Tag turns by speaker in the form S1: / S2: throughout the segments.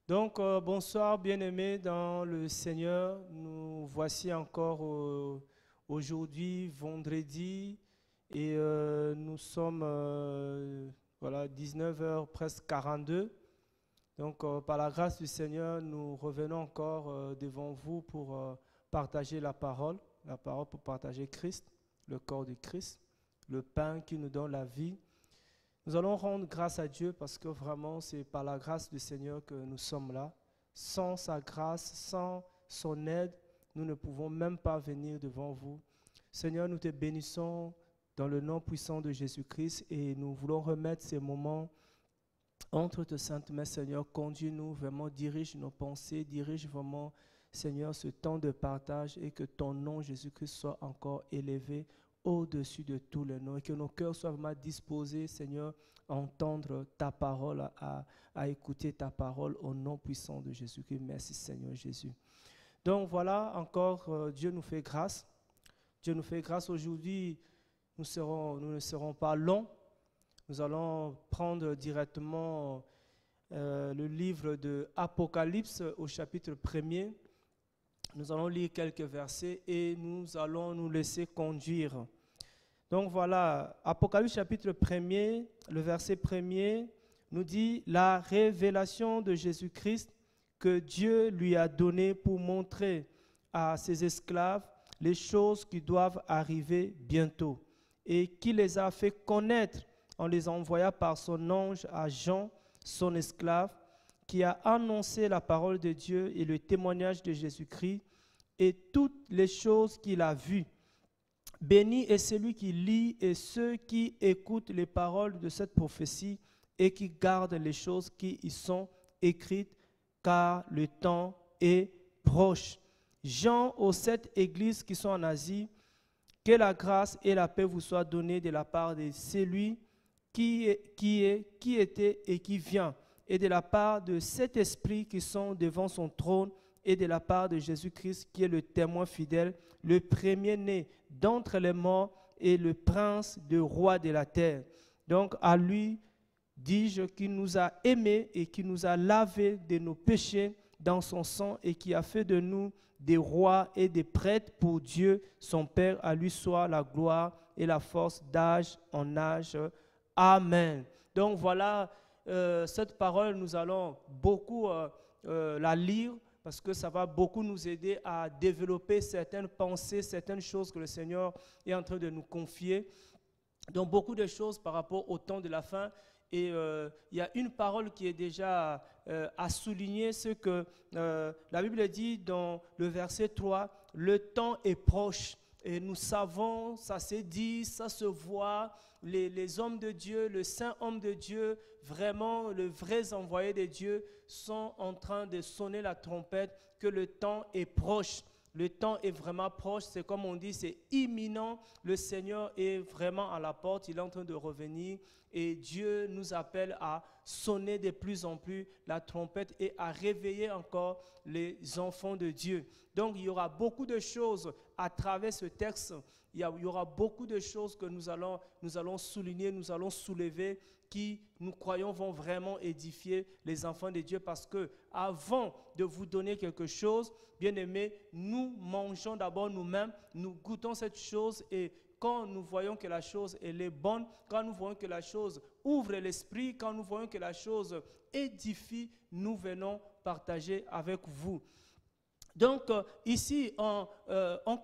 S1: Donc, bonsoir bien-aimés dans le Seigneur. Nous voici encore aujourd'hui, vendredi, et nous sommes, voilà, 19 heures presque 42. Donc, par la grâce du Seigneur, nous revenons encore devant vous pour partager la parole pour partager Christ, le corps de Christ, le pain qui nous donne la vie. Nous allons rendre grâce à Dieu parce que vraiment, c'est par la grâce du Seigneur que nous sommes là. Sans sa grâce, sans son aide, nous ne pouvons même pas venir devant vous. Seigneur, nous te bénissons dans le nom puissant de Jésus-Christ et nous voulons remettre ces moments entre tes saintes mains, Seigneur. Conduis-nous, vraiment, dirige nos pensées, dirige vraiment, Seigneur, ce temps de partage et que ton nom, Jésus-Christ, soit encore élevé au-dessus de tous les noms et que nos cœurs soient vraiment disposés, Seigneur, à entendre ta parole, à écouter ta parole au nom puissant de Jésus-Christ. Merci, Seigneur Jésus. Donc voilà, encore, Dieu nous fait grâce. Dieu nous fait grâce aujourd'hui. Nous ne serons pas longs. Nous allons prendre directement le livre de Apocalypse au chapitre 1er. Nous allons lire quelques versets et nous allons nous laisser conduire. Donc voilà, Apocalypse chapitre 1er, le verset 1er nous dit « La révélation de Jésus-Christ que Dieu lui a donnée pour montrer à ses esclaves les choses qui doivent arriver bientôt et qui les a fait connaître en les envoyant par son ange à Jean, son esclave, qui a annoncé la parole de Dieu et le témoignage de Jésus-Christ et toutes les choses qu'il a vues. Béni est celui qui lit et ceux qui écoutent les paroles de cette prophétie et qui gardent les choses qui y sont écrites, car le temps est proche. Jean aux 7 églises qui sont en Asie, que la grâce et la paix vous soient données de la part de celui qui était et qui vient, et de la part de cet esprit qui sont devant son trône, et de la part de Jésus-Christ qui est le témoin fidèle, le premier-né d'entre les morts et le prince de roi de la terre. Donc à lui, dis-je, qui nous a aimés et qui nous a lavés de nos péchés dans son sang et qui a fait de nous des rois et des prêtres pour Dieu, son Père. À lui soit la gloire et la force d'âge en âge. Amen. Donc voilà, cette parole, nous allons beaucoup la lire parce que ça va beaucoup nous aider à développer certaines pensées, certaines choses que le Seigneur est en train de nous confier. Donc beaucoup de choses par rapport au temps de la fin. Et il y a une parole qui est déjà à souligner, ce que la Bible dit dans le verset 3, « Le temps est proche ». Et nous savons, ça s'est dit, ça se voit, les hommes de Dieu, le saint homme de Dieu, vraiment les vrais envoyés de Dieu sont en train de sonner la trompette que le temps est proche. Le temps est vraiment proche, c'est comme on dit, c'est imminent. Le Seigneur est vraiment à la porte, il est en train de revenir et Dieu nous appelle à sonner de plus en plus la trompette et à réveiller encore les enfants de Dieu. Donc il y aura beaucoup de choses à travers ce texte, il y aura beaucoup de choses que nous allons souligner, nous allons soulever, qui, nous croyons, vont vraiment édifier les enfants de Dieu parce que avant de vous donner quelque chose, bien-aimés, nous mangeons d'abord nous-mêmes, nous goûtons cette chose et quand nous voyons que la chose elle est bonne, quand nous voyons que la chose ouvre l'esprit, quand nous voyons que la chose édifie, nous venons partager avec vous. Donc ici, en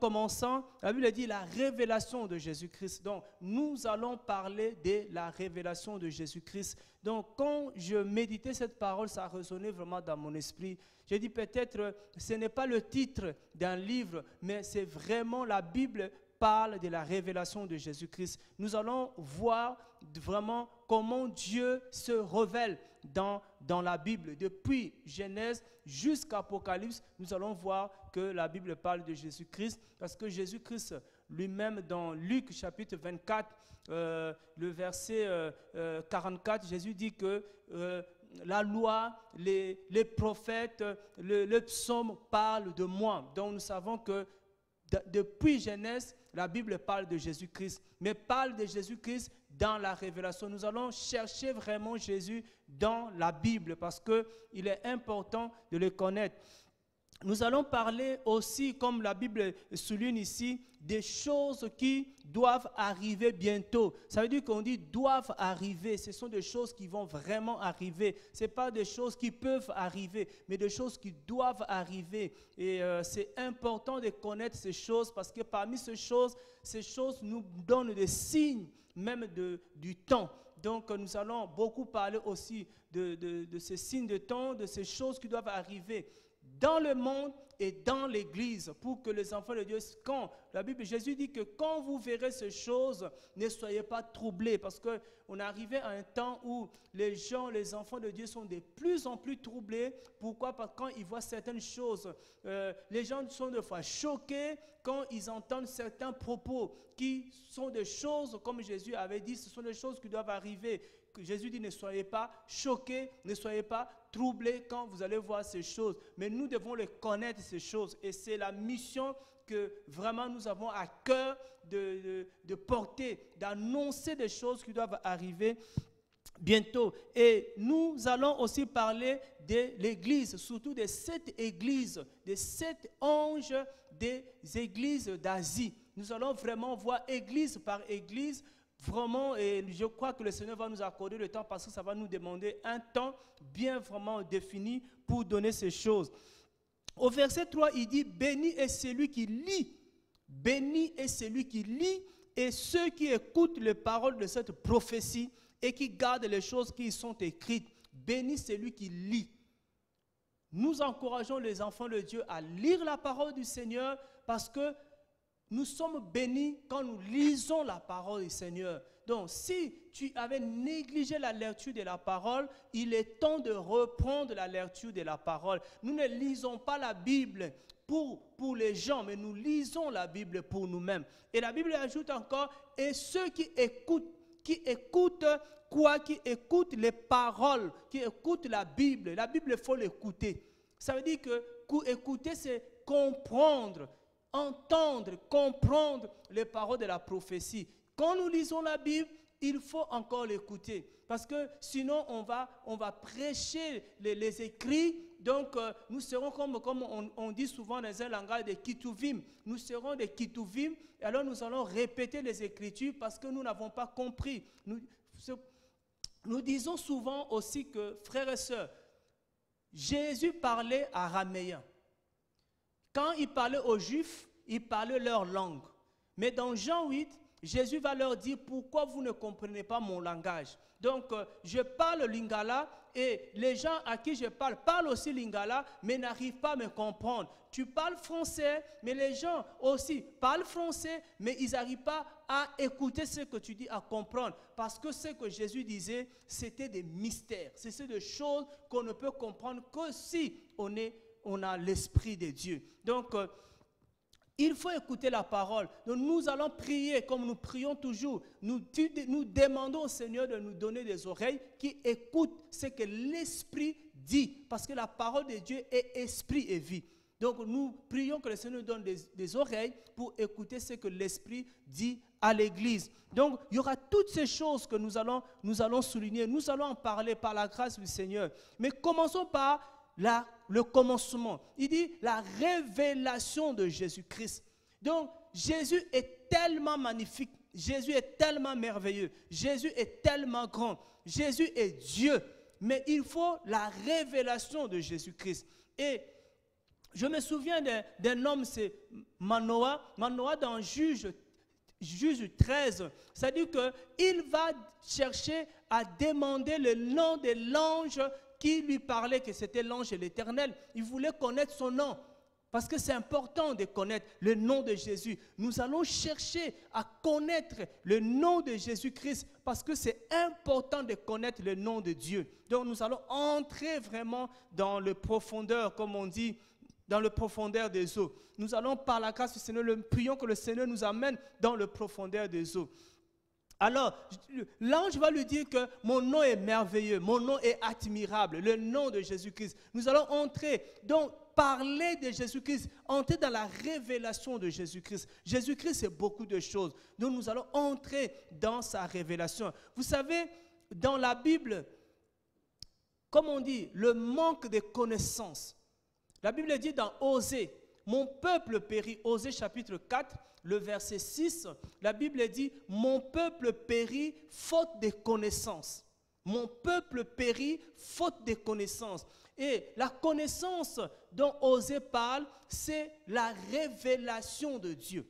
S1: commençant, la Bible dit la révélation de Jésus-Christ. Donc nous allons parler de la révélation de Jésus-Christ. Donc quand je méditais cette parole, ça résonnait vraiment dans mon esprit. J'ai dit peut-être ce n'est pas le titre d'un livre, mais c'est vraiment la Bible parle de la révélation de Jésus-Christ. Nous allons voir vraiment comment Dieu se révèle dans la Bible. Depuis Genèse jusqu'à Apocalypse, nous allons voir que la Bible parle de Jésus-Christ parce que Jésus-Christ lui-même dans Luc chapitre 24, le verset 44, Jésus dit que la loi, les prophètes, le psaume parlent de moi. Donc nous savons que depuis Genèse, la Bible parle de Jésus-Christ, mais parle de Jésus-Christ dans la révélation. Nous allons chercher vraiment Jésus dans la Bible parce qu'il est important de les connaître. Nous allons parler aussi, comme la Bible souligne ici, des choses qui doivent arriver bientôt. Ça veut dire qu'on dit doivent arriver. Ce sont des choses qui vont vraiment arriver. Ce n'est pas des choses qui peuvent arriver, mais des choses qui doivent arriver. Et c'est important de connaître ces choses parce que parmi ces choses nous donnent des signes même du temps. Donc nous allons beaucoup parler aussi de ces signes de temps, de ces choses qui doivent arriver dans le monde et dans l'Église, pour que les enfants de Dieu, quand la Bible, Jésus dit que quand vous verrez ces choses, ne soyez pas troublés, parce qu'on est arrivé à un temps où les gens, les enfants de Dieu sont de plus en plus troublés. Pourquoi? Parce que quand ils voient certaines choses, les gens sont des fois choqués quand ils entendent certains propos qui sont des choses, comme Jésus avait dit, ce sont des choses qui doivent arriver. Jésus dit, ne soyez pas choqués, ne soyez pas troublés quand vous allez voir ces choses. Mais nous devons les connaître, ces choses. Et c'est la mission que vraiment nous avons à cœur de porter, d'annoncer des choses qui doivent arriver bientôt. Et nous allons aussi parler de l'Église, surtout des 7 églises, des 7 anges des églises d'Asie. Nous allons vraiment voir église par église. Vraiment, et je crois que le Seigneur va nous accorder le temps parce que ça va nous demander un temps bien vraiment défini pour donner ces choses. Au verset 3, il dit, béni est celui qui lit, béni est celui qui lit et ceux qui écoutent les paroles de cette prophétie et qui gardent les choses qui y sont écrites. Béni celui qui lit. Nous encourageons les enfants de Dieu à lire la parole du Seigneur parce que nous sommes bénis quand nous lisons la parole du Seigneur. Donc, si tu avais négligé la lecture de la parole, il est temps de reprendre la lecture de la parole. Nous ne lisons pas la Bible pour les gens, mais nous lisons la Bible pour nous-mêmes. Et la Bible ajoute encore, et ceux qui écoutent les paroles, qui écoutent la Bible, il faut l'écouter. Ça veut dire que écouter, c'est comprendre. Entendre, comprendre les paroles de la prophétie. Quand nous lisons la Bible, il faut encore l'écouter. Parce que sinon, on va prêcher les écrits. Donc, nous serons comme on dit souvent dans un langage de kituvim. Nous serons des kituvim. Et alors, nous allons répéter les Écritures parce que nous n'avons pas compris. Nous disons souvent aussi que, frères et sœurs, Jésus parlait araméen. Quand il parlait aux Juifs, il parlait leur langue. Mais dans Jean 8, Jésus va leur dire, pourquoi vous ne comprenez pas mon langage? Donc, je parle lingala et les gens à qui je parlent aussi lingala, mais n'arrivent pas à me comprendre. Tu parles français, mais les gens aussi parlent français, mais ils n'arrivent pas à écouter ce que tu dis, à comprendre. Parce que ce que Jésus disait, c'était des mystères. C'est des choses qu'on ne peut comprendre que si on a l'Esprit de Dieu. Donc, il faut écouter la parole. Donc, nous allons prier comme nous prions toujours. Nous demandons au Seigneur de nous donner des oreilles qui écoutent ce que l'Esprit dit. Parce que la parole de Dieu est esprit et vie. Donc, nous prions que le Seigneur nous donne des oreilles pour écouter ce que l'Esprit dit à l'Église. Donc, il y aura toutes ces choses que nous allons souligner. Nous allons en parler par la grâce du Seigneur. Mais commençons par le commencement. Il dit la révélation de Jésus-Christ. Donc, Jésus est tellement magnifique. Jésus est tellement merveilleux. Jésus est tellement grand. Jésus est Dieu. Mais il faut la révélation de Jésus-Christ. Et je me souviens d'un homme, c'est Manoah. Manoah dans Juge 13, c'est-à-dire qu'il va chercher à demander le nom de l'ange qui lui parlait, que c'était l'ange de l'Éternel. Il voulait connaître son nom. Parce que c'est important de connaître le nom de Jésus. Nous allons chercher à connaître le nom de Jésus-Christ parce que c'est important de connaître le nom de Dieu. Donc nous allons entrer vraiment dans le profondeur, comme on dit, dans le profondeur des eaux. Nous allons par la grâce du Seigneur, prions que le Seigneur nous amène dans le profondeur des eaux. Alors, l'ange va lui dire que mon nom est merveilleux, mon nom est admirable, le nom de Jésus-Christ. Nous allons entrer, donc parler de Jésus-Christ, entrer dans la révélation de Jésus-Christ. Jésus-Christ, c'est beaucoup de choses. Donc, nous allons entrer dans sa révélation. Vous savez, dans la Bible, comme on dit, le manque de connaissances. La Bible dit dans Osée, mon peuple périt, Osée chapitre 4, le verset 6, la Bible dit, mon peuple périt faute de connaissances. Mon peuple périt faute de connaissances. Et la connaissance dont Osée parle, c'est la révélation de Dieu.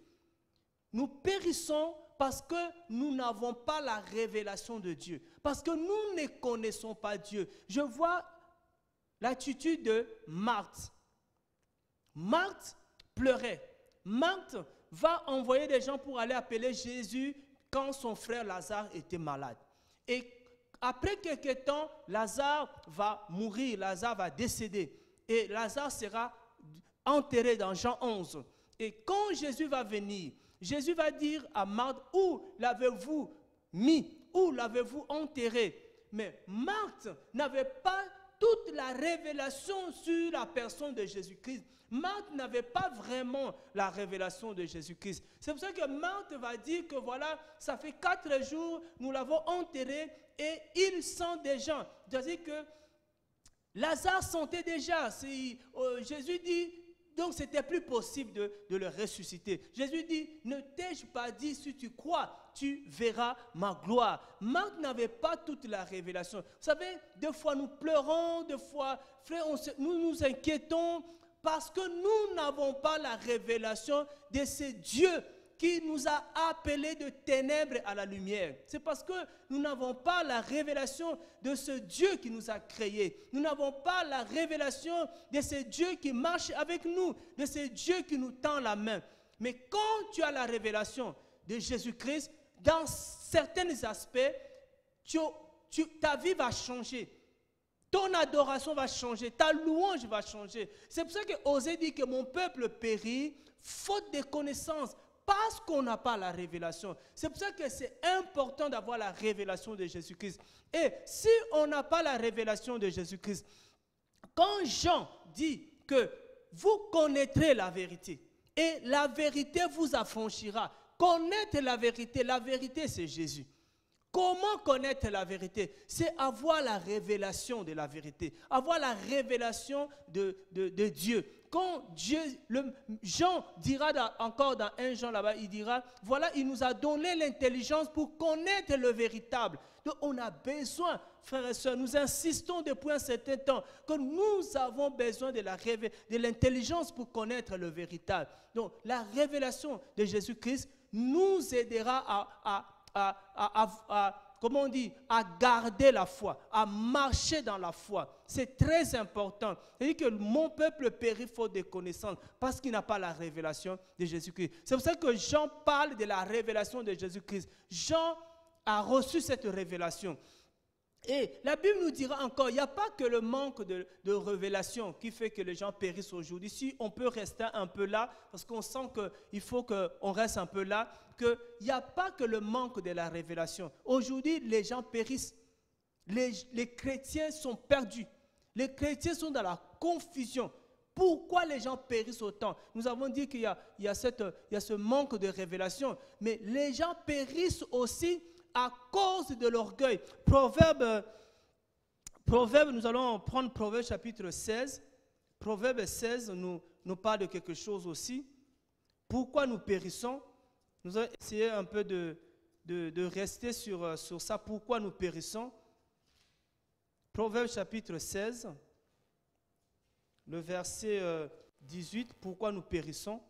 S1: Nous périssons parce que nous n'avons pas la révélation de Dieu. Parce que nous ne connaissons pas Dieu. Je vois l'attitude de Marthe. Marthe pleurait. Marthe va envoyer des gens pour aller appeler Jésus quand son frère Lazare était malade. Et après quelques temps, Lazare va mourir, Lazare va décéder. Et Lazare sera enterré dans Jean 11. Et quand Jésus va venir, Jésus va dire à Marthe, où l'avez-vous mis? Où l'avez-vous enterré? Mais Marthe n'avait pas toute la révélation sur la personne de Jésus-Christ. Marthe n'avait pas vraiment la révélation de Jésus-Christ. C'est pour ça que Marthe va dire que voilà, ça fait 4 jours, nous l'avons enterré et il sent déjà. C'est-à-dire que Lazare sentait déjà. Jésus dit, donc c'était plus possible de le ressusciter. Jésus dit, ne t'ai-je pas dit, si tu crois, tu verras ma gloire. Marthe n'avait pas toute la révélation. Vous savez, des fois nous pleurons, des fois, frère, nous nous inquiétons parce que nous n'avons pas la révélation de ce Dieu qui nous a appelés de ténèbres à la lumière. C'est parce que nous n'avons pas la révélation de ce Dieu qui nous a créés. Nous n'avons pas la révélation de ce Dieu qui marche avec nous, de ce Dieu qui nous tend la main. Mais quand tu as la révélation de Jésus-Christ, dans certains aspects, ta vie va changer. Ton adoration va changer, ta louange va changer. C'est pour ça que Osée dit que mon peuple périt faute de connaissances. Parce qu'on n'a pas la révélation. C'est pour ça que c'est important d'avoir la révélation de Jésus-Christ. Et si on n'a pas la révélation de Jésus-Christ, quand Jean dit que vous connaîtrez la vérité et la vérité vous affranchira, connaître la vérité c'est Jésus. Comment connaître la vérité? C'est avoir la révélation de la vérité, avoir la révélation de Dieu. Quand Jean dira encore dans 1 Jean là-bas, il dira, voilà, il nous a donné l'intelligence pour connaître le véritable. Donc on a besoin, frères et sœurs, nous insistons depuis un certain temps que nous avons besoin de l'intelligence pour connaître le véritable. Donc la révélation de Jésus-Christ nous aidera comment on dit, à garder la foi, à marcher dans la foi. C'est très important. C'est-à-dire que mon peuple périt faute de connaissances parce qu'il n'a pas la révélation de Jésus-Christ. C'est pour ça que Jean parle de la révélation de Jésus-Christ. Jean a reçu cette révélation. Et la Bible nous dira encore, il n'y a pas que le manque de révélation qui fait que les gens périssent aujourd'hui. Si on peut rester un peu là, parce qu'on sent qu'il faut qu'on reste un peu là, qu'il n'y a pas que le manque de la révélation. Aujourd'hui, les gens périssent. Les chrétiens sont perdus. Les chrétiens sont dans la confusion. Pourquoi les gens périssent autant? Nous avons dit qu'il y a ce manque de révélation, mais les gens périssent aussi à cause de l'orgueil. Proverbe, nous allons prendre Proverbe chapitre 16. Proverbe 16 nous parle de quelque chose aussi. Pourquoi nous périssons? Nous allons essayer un peu de rester sur ça. Pourquoi nous périssons? Proverbe chapitre 16, le verset 18. Pourquoi nous périssons?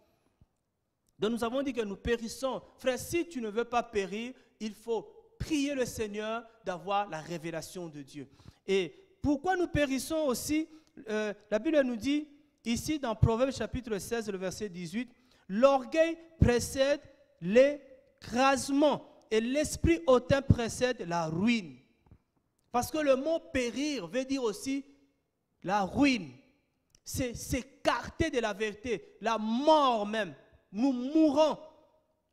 S1: Donc nous avons dit que nous périssons. Frère, si tu ne veux pas périr, il faut prier le Seigneur d'avoir la révélation de Dieu. Et pourquoi nous périssons aussi? La Bible nous dit ici dans Proverbe chapitre 16, le verset 18, l'orgueil précède l'écrasement et l'esprit hautain précède la ruine. Parce que le mot périr veut dire aussi la ruine. C'est s'écarter de la vérité, la mort même. Nous mourons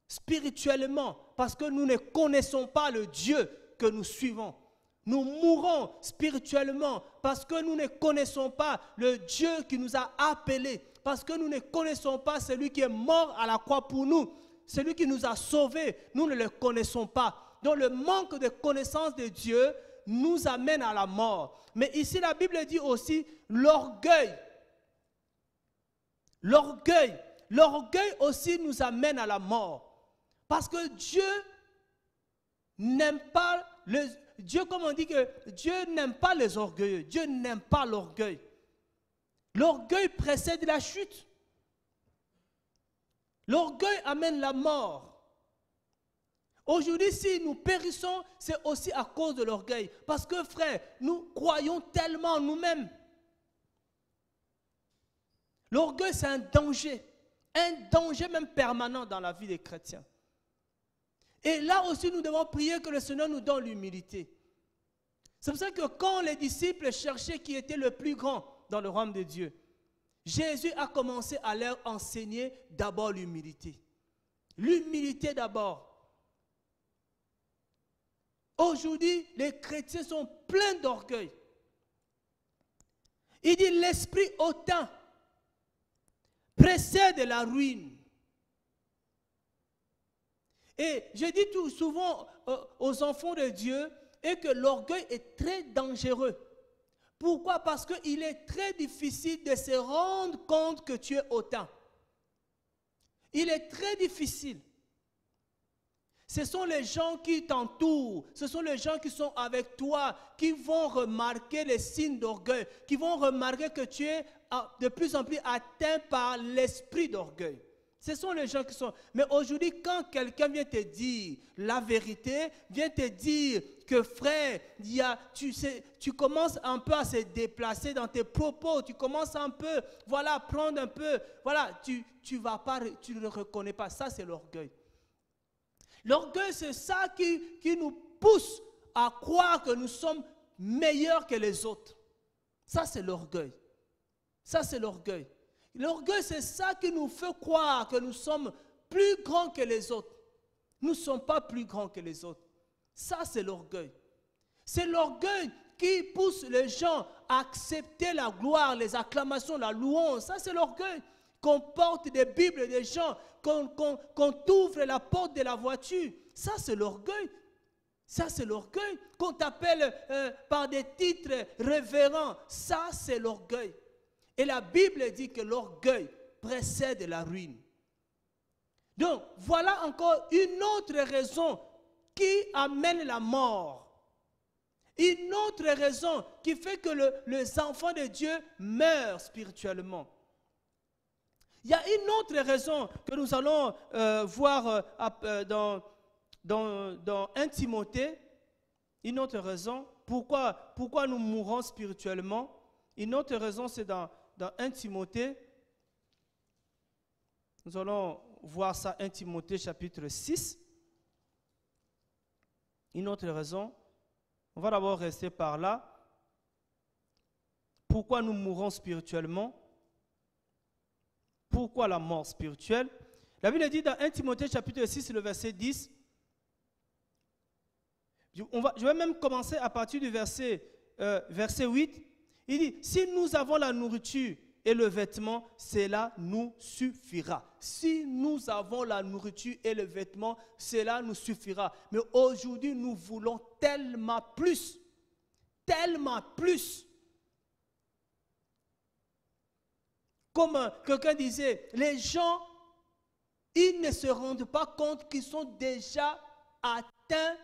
S1: spirituellement parce que nous ne connaissons pas le Dieu que nous suivons. Nous mourons spirituellement parce que nous ne connaissons pas le Dieu qui nous a appelés, parce que nous ne connaissons pas celui qui est mort à la croix pour nous, celui qui nous a sauvés. Nous ne le connaissons pas. Donc le manque de connaissance de Dieu nous amène à la mort. Mais ici, la Bible dit aussi l'orgueil. L'orgueil. L'orgueil aussi nous amène à la mort. Parce que Dieu n'aime pas Dieu, comme on dit que Dieu n'aime pas les orgueilleux. Dieu n'aime pas l'orgueil. L'orgueil précède la chute. L'orgueil amène la mort. Aujourd'hui, si nous périssons, c'est aussi à cause de l'orgueil. Parce que, frère, nous croyons tellement en nous-mêmes. L'orgueil, c'est un danger même permanent dans la vie des chrétiens. Et là aussi, nous devons prier que le Seigneur nous donne l'humilité. C'est pour ça que quand les disciples cherchaient qui était le plus grand dans le royaume de Dieu, Jésus a commencé à leur enseigner d'abord l'humilité. L'humilité d'abord. Aujourd'hui, les chrétiens sont pleins d'orgueil. Il dit l'esprit hautain précède la ruine. Et je dis tout souvent aux enfants de Dieu et que l'orgueil est très dangereux. Pourquoi? Parce qu'il est très difficile de se rendre compte que tu es hautain. Il est très difficile. Ce sont les gens qui t'entourent, ce sont les gens qui sont avec toi, qui vont remarquer les signes d'orgueil, qui vont remarquer que tu es de plus en plus atteint par l'esprit d'orgueil. Ce sont les gens qui sont... Mais aujourd'hui, quand quelqu'un vient te dire la vérité, vient te dire que frère, tu commences un peu à se déplacer dans tes propos, tu commences un peu, voilà, prendre un peu, voilà, tu ne le reconnais pas. Ça, c'est l'orgueil. L'orgueil, c'est ça qui nous pousse à croire que nous sommes meilleurs que les autres. Ça, c'est l'orgueil. Ça, c'est l'orgueil. L'orgueil, c'est ça qui nous fait croire que nous sommes plus grands que les autres. Nous ne sommes pas plus grands que les autres. Ça, c'est l'orgueil. C'est l'orgueil qui pousse les gens à accepter la gloire, les acclamations, la louange. Ça, c'est l'orgueil. Qu'on porte des Bibles des gens, qu'on t'ouvre la porte de la voiture. Ça, c'est l'orgueil. Ça, c'est l'orgueil. Qu'on t'appelle par des titres révérends. Ça, c'est l'orgueil. Et la Bible dit que l'orgueil précède la ruine. Donc, voilà encore une autre raison qui amène la mort. Une autre raison qui fait que les enfants de Dieu meurent spirituellement. Il y a une autre raison que nous allons voir dans 1 Timothée. Une autre raison, pourquoi nous mourons spirituellement. Une autre raison, c'est dans 1 Timothée. Nous allons voir ça, 1 Timothée chapitre 6. Une autre raison, on va d'abord rester par là. Pourquoi nous mourons spirituellement? Pourquoi la mort spirituelle? La Bible dit dans 1 Timothée chapitre 6, le verset 10. Je vais même commencer à partir du verset 8. Il dit, si nous avons la nourriture et le vêtement, cela nous suffira. Si nous avons la nourriture et le vêtement, cela nous suffira. Mais aujourd'hui, nous voulons tellement plus. Tellement plus. Comme quelqu'un disait, les gens, ils ne se rendent pas compte qu'ils sont déjà atteints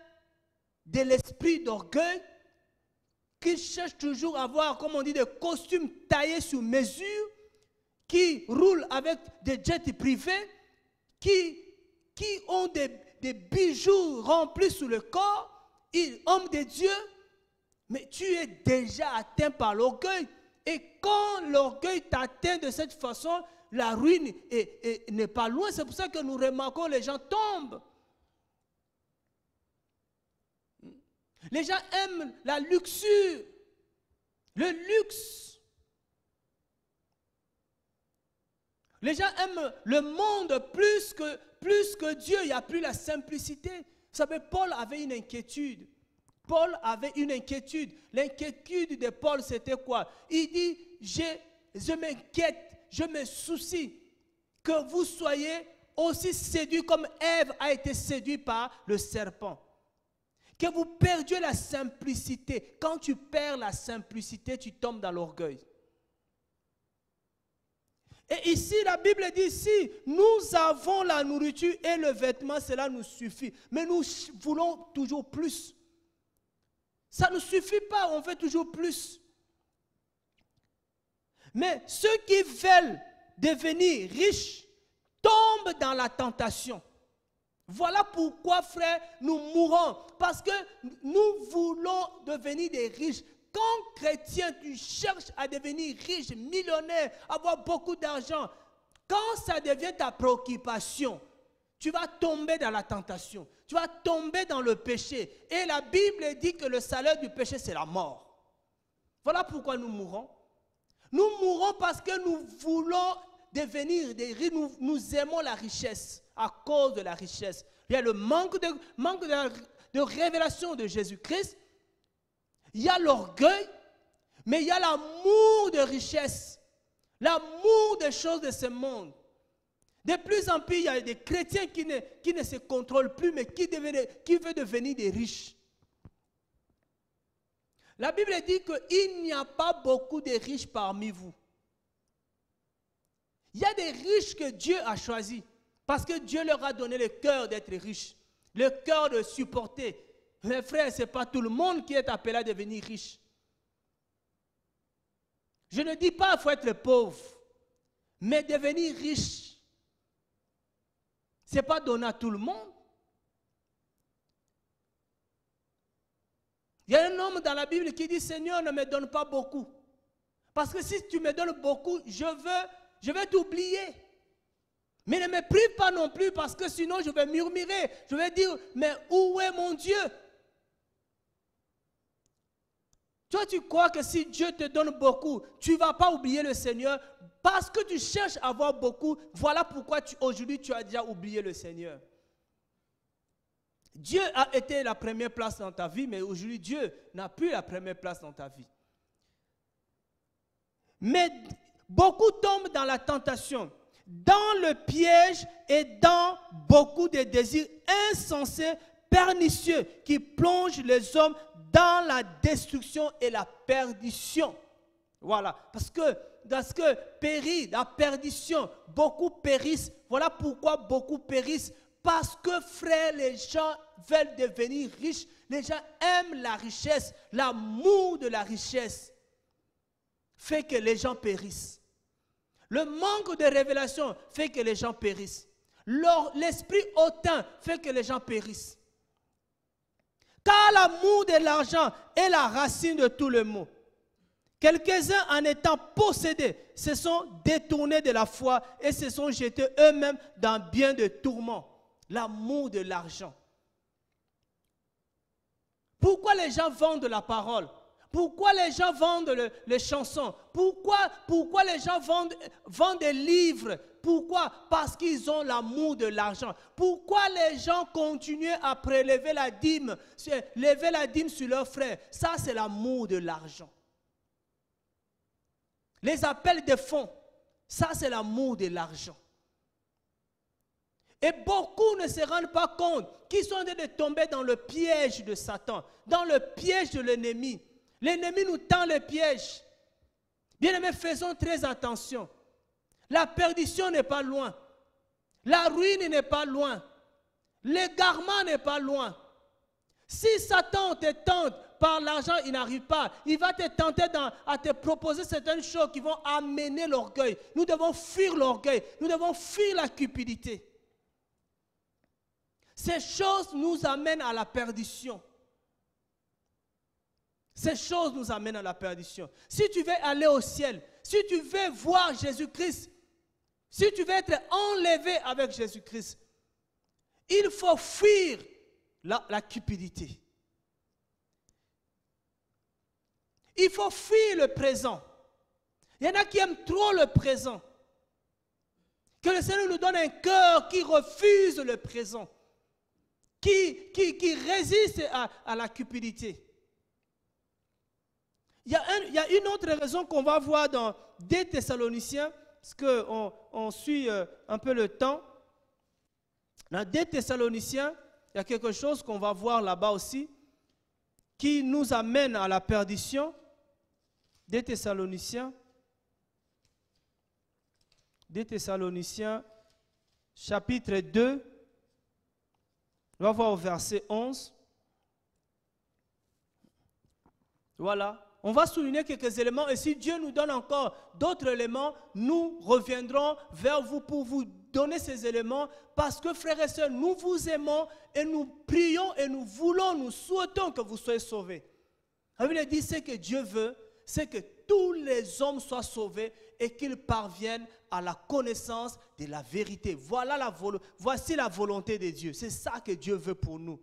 S1: de l'esprit d'orgueil, qu'ils cherchent toujours à avoir, comme on dit, des costumes taillés sur mesure, qui roulent avec des jets privés, qui ont des bijoux remplis sous le corps, hommes de Dieu, mais tu es déjà atteint par l'orgueil. Et quand l'orgueil t'atteint de cette façon, la ruine n'est pas loin. C'est pour ça que nous remarquons que les gens tombent. Les gens aiment la luxure, le luxe. Les gens aiment le monde plus que Dieu. Il n'y a plus la simplicité. Vous savez, Paul avait une inquiétude. Paul avait une inquiétude. L'inquiétude de Paul, c'était quoi? Il dit, je m'inquiète, je me soucie que vous soyez aussi séduits comme Ève a été séduite par le serpent. Que vous perdiez la simplicité. Quand tu perds la simplicité, tu tombes dans l'orgueil. Et ici, la Bible dit, si nous avons la nourriture et le vêtement, cela nous suffit. Mais nous voulons toujours plus. Ça ne suffit pas, on veut toujours plus. Mais ceux qui veulent devenir riches tombent dans la tentation. Voilà pourquoi, frère, nous mourons. Parce que nous voulons devenir des riches. Quand chrétien, tu cherches à devenir riche, millionnaire, avoir beaucoup d'argent, quand ça devient ta préoccupation, tu vas tomber dans la tentation. Tu vas tomber dans le péché. Et la Bible dit que le salaire du péché, c'est la mort. Voilà pourquoi nous mourons. Nous mourons parce que nous voulons devenir des riches. Nous aimons la richesse à cause de la richesse. Il y a le manque de révélation de Jésus-Christ. Il y a l'orgueil, mais il y a l'amour de richesse, l'amour des choses de ce monde. De plus en plus, il y a des chrétiens qui ne se contrôlent plus, mais qui veulent devenir des riches. La Bible dit qu'il n'y a pas beaucoup de riches parmi vous. Il y a des riches que Dieu a choisis, parce que Dieu leur a donné le cœur d'être riches, le cœur de supporter. Mes frères, ce n'est pas tout le monde qui est appelé à devenir riche. Je ne dis pas qu'il faut être pauvre, mais devenir riche, ce n'est pas donné à tout le monde. Il y a un homme dans la Bible qui dit, Seigneur, ne me donne pas beaucoup. Parce que si tu me donnes beaucoup, je vais t'oublier. Mais ne me prive pas non plus, parce que sinon je vais murmurer. Je vais dire, mais où est mon Dieu? Toi, tu crois que si Dieu te donne beaucoup, tu ne vas pas oublier le Seigneur parce que tu cherches à avoir beaucoup. Voilà pourquoi aujourd'hui tu as déjà oublié le Seigneur. Dieu a été la première place dans ta vie, mais aujourd'hui Dieu n'a plus la première place dans ta vie. Mais beaucoup tombent dans la tentation, dans le piège et dans beaucoup de désirs insensés, pernicieux, qui plongent les hommes dans la destruction et la perdition. Voilà, parce que périt la perdition, beaucoup périssent. Voilà pourquoi beaucoup périssent. Parce que, frère, les gens veulent devenir riches. Les gens aiment la richesse. L'amour de la richesse fait que les gens périssent. Le manque de révélation fait que les gens périssent. L'esprit hautain fait que les gens périssent. Car l'amour de l'argent est la racine de tout le maux. Quelques-uns, en étant possédés, se sont détournés de la foi et se sont jetés eux-mêmes dans bien de tourments. L'amour de l'argent. Pourquoi les gens vendent la parole? Pourquoi les gens vendent les chansons? Pourquoi les gens vendent des livres? Pourquoi? Parce qu'ils ont l'amour de l'argent. Pourquoi les gens continuent à prélever la dîme, lever la dîme sur leurs frères? Ça, c'est l'amour de l'argent. Les appels de fonds, ça, c'est l'amour de l'argent. Et beaucoup ne se rendent pas compte qu'ils sont en train de tomber dans le piège de Satan, dans le piège de l'ennemi. L'ennemi nous tend le piège. Bien-aimés, faisons très attention. La perdition n'est pas loin. La ruine n'est pas loin. L'égarement n'est pas loin. Si Satan te tente par l'argent, il n'arrive pas. Il va te tenter à te proposer certaines choses qui vont amener l'orgueil. Nous devons fuir l'orgueil. Nous devons fuir la cupidité. Ces choses nous amènent à la perdition. Ces choses nous amènent à la perdition. Si tu veux aller au ciel, si tu veux voir Jésus-Christ, si tu veux être enlevé avec Jésus-Christ, il faut fuir la cupidité. Il faut fuir le présent. Il y en a qui aiment trop le présent. Que le Seigneur nous donne un cœur qui refuse le présent, qui résiste à la cupidité. Il y a une autre raison qu'on va voir dans 2 Thessaloniciens, parce qu'on suit un peu le temps. Dans 2 Thessaloniciens, il y a quelque chose qu'on va voir là-bas aussi. qui nous amène à la perdition. 2 Thessaloniciens, chapitre 2, on va voir au verset 11. Voilà, on va souligner quelques éléments et si Dieu nous donne encore d'autres éléments, nous reviendrons vers vous pour vous donner ces éléments parce que frères et sœurs, nous vous aimons et nous prions et nous voulons, nous souhaitons que vous soyez sauvés. La Bible dit ce que Dieu veut, c'est que tous les hommes soient sauvés et qu'ils parviennent à la connaissance de la vérité. Voici la volonté de Dieu. C'est ça que Dieu veut pour nous.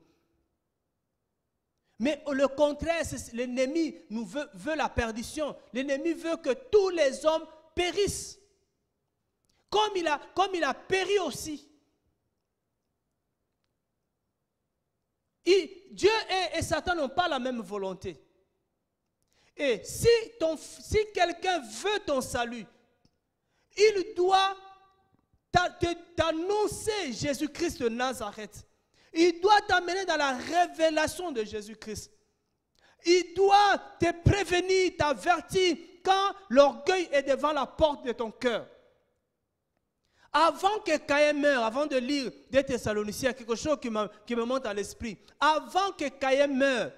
S1: Mais le contraire, l'ennemi nous veut la perdition. L'ennemi veut que tous les hommes périssent. Comme il a péri aussi. Dieu et Satan n'ont pas la même volonté. Et si quelqu'un veut ton salut, il doit t'annoncer Jésus-Christ de Nazareth. Il doit t'amener dans la révélation de Jésus-Christ. Il doit te prévenir, t'avertir quand l'orgueil est devant la porte de ton cœur. Avant que Caïn meure, avant de lire 2 Thessaloniciens, quelque chose qui me monte à l'esprit. Avant que Caïn meure,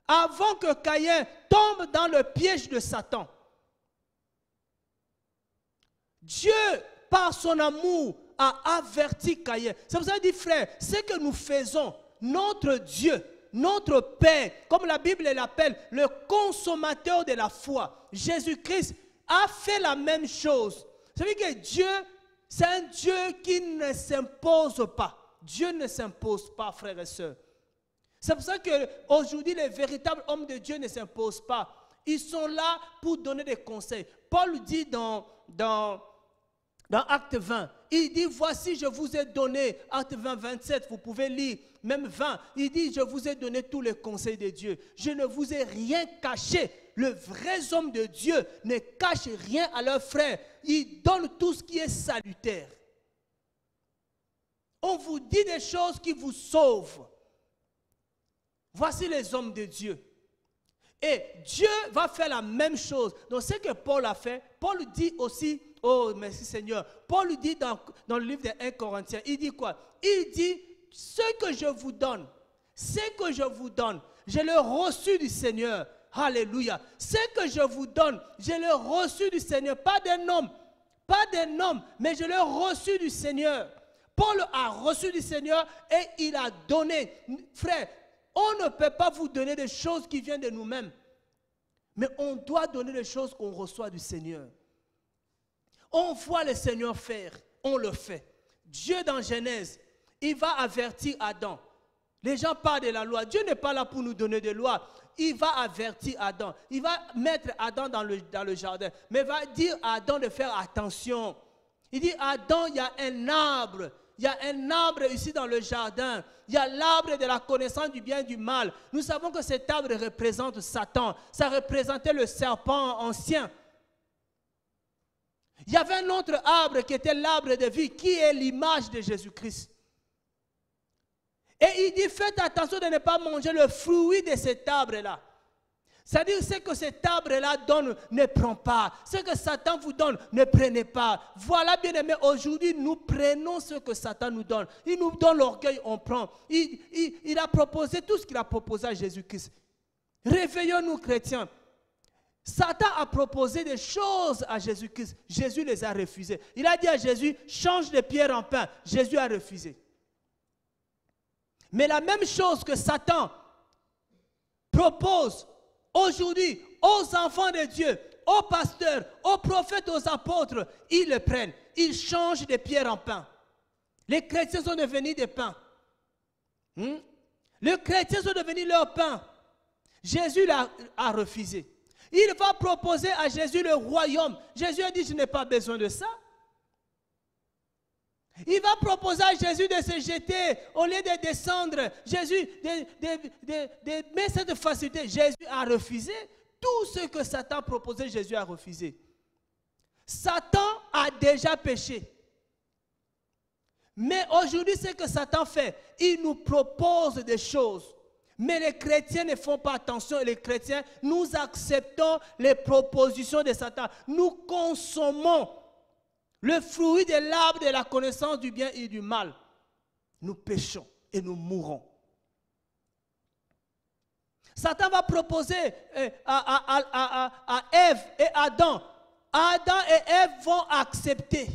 S1: avant que Caïn tombe dans le piège de Satan, Dieu, par son amour, a averti Caïn. C'est pour ça qu'il dit, frère, ce que nous faisons, notre Dieu, notre Père, comme la Bible l'appelle, le consommateur de la foi, Jésus-Christ, a fait la même chose. Ça veut dire que Dieu, c'est un Dieu qui ne s'impose pas. Dieu ne s'impose pas, frères et sœurs. C'est pour ça qu'aujourd'hui, les véritables hommes de Dieu ne s'imposent pas. Ils sont là pour donner des conseils. Paul dit dans Acte 20, il dit, voici, je vous ai donné, Acte 20, 27, vous pouvez lire, même 20, il dit, je vous ai donné tous les conseils de Dieu. Je ne vous ai rien caché. Le vrai homme de Dieu ne cache rien à leurs frères. Il donne tout ce qui est salutaire. On vous dit des choses qui vous sauvent. Voici les hommes de Dieu. Et Dieu va faire la même chose. Donc ce que Paul a fait, Paul dit aussi, oh merci Seigneur, Paul dit dans le livre de 1 Corinthiens, il dit quoi? Il dit, ce que je vous donne, je l'ai reçu du Seigneur. Alléluia. Ce que je vous donne, je l'ai reçu du Seigneur. Pas d'un homme, mais je l'ai reçu du Seigneur. Paul a reçu du Seigneur et il a donné. Frère, on ne peut pas vous donner des choses qui viennent de nous-mêmes. Mais on doit donner des choses qu'on reçoit du Seigneur. On voit le Seigneur faire, on le fait. Dieu dans Genèse, il va avertir Adam. Les gens parlent de la loi. Dieu n'est pas là pour nous donner des lois. Il va avertir Adam. Il va mettre Adam dans le jardin. Mais il va dire à Adam de faire attention. Il dit, Adam, il y a un arbre. Il y a un arbre ici dans le jardin. Il y a l'arbre de la connaissance du bien et du mal. Nous savons que cet arbre représente Satan. Ça représentait le serpent ancien. Il y avait un autre arbre qui était l'arbre de vie, qui est l'image de Jésus-Christ. Et il dit, faites attention de ne pas manger le fruit de cet arbre-là. C'est-à-dire, ce que cet arbre-là donne, ne prends pas. Ce que Satan vous donne, ne prenez pas. Voilà, bien aimé, aujourd'hui, nous prenons ce que Satan nous donne. Il nous donne l'orgueil, on prend. Il a proposé tout ce qu'il a proposé à Jésus-Christ. Réveillons-nous, chrétiens. Satan a proposé des choses à Jésus-Christ. Jésus les a refusées. Il a dit à Jésus, change de pierre en pain. Jésus a refusé. Mais la même chose que Satan propose aujourd'hui aux enfants de Dieu, aux pasteurs, aux prophètes, aux apôtres, ils le prennent. Ils changent de pierre en pain. Les chrétiens sont devenus des pains. Les chrétiens sont devenus leur pain. Jésus a refusé. Il va proposer à Jésus le royaume. Jésus a dit, je n'ai pas besoin de ça. Il va proposer à Jésus de se jeter au lieu de descendre. Jésus, mais cette facilité, Jésus a refusé. Tout ce que Satan proposait, Jésus a refusé. Satan a déjà péché. Mais aujourd'hui, ce que Satan fait, il nous propose des choses. Mais les chrétiens ne font pas attention. Et les chrétiens, nous acceptons les propositions de Satan. Nous consommons le fruit de l'arbre de la connaissance du bien et du mal. Nous péchons et nous mourrons. Satan va proposer à Ève et Adam. Adam et Ève vont accepter.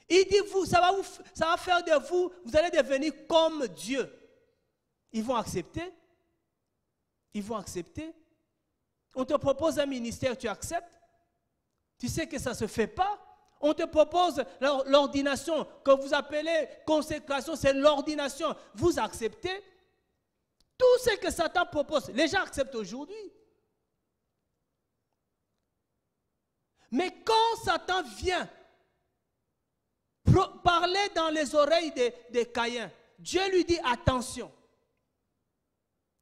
S1: Il dit, ça va faire de vous, vous allez devenir comme Dieu. Ils vont accepter. Ils vont accepter. On te propose un ministère, tu acceptes. Tu sais que ça ne se fait pas. On te propose l'ordination, que vous appelez consécration, c'est l'ordination. Vous acceptez. Tout ce que Satan propose, les gens acceptent aujourd'hui. Mais quand Satan vient parler dans les oreilles de Caïn, Dieu lui dit attention.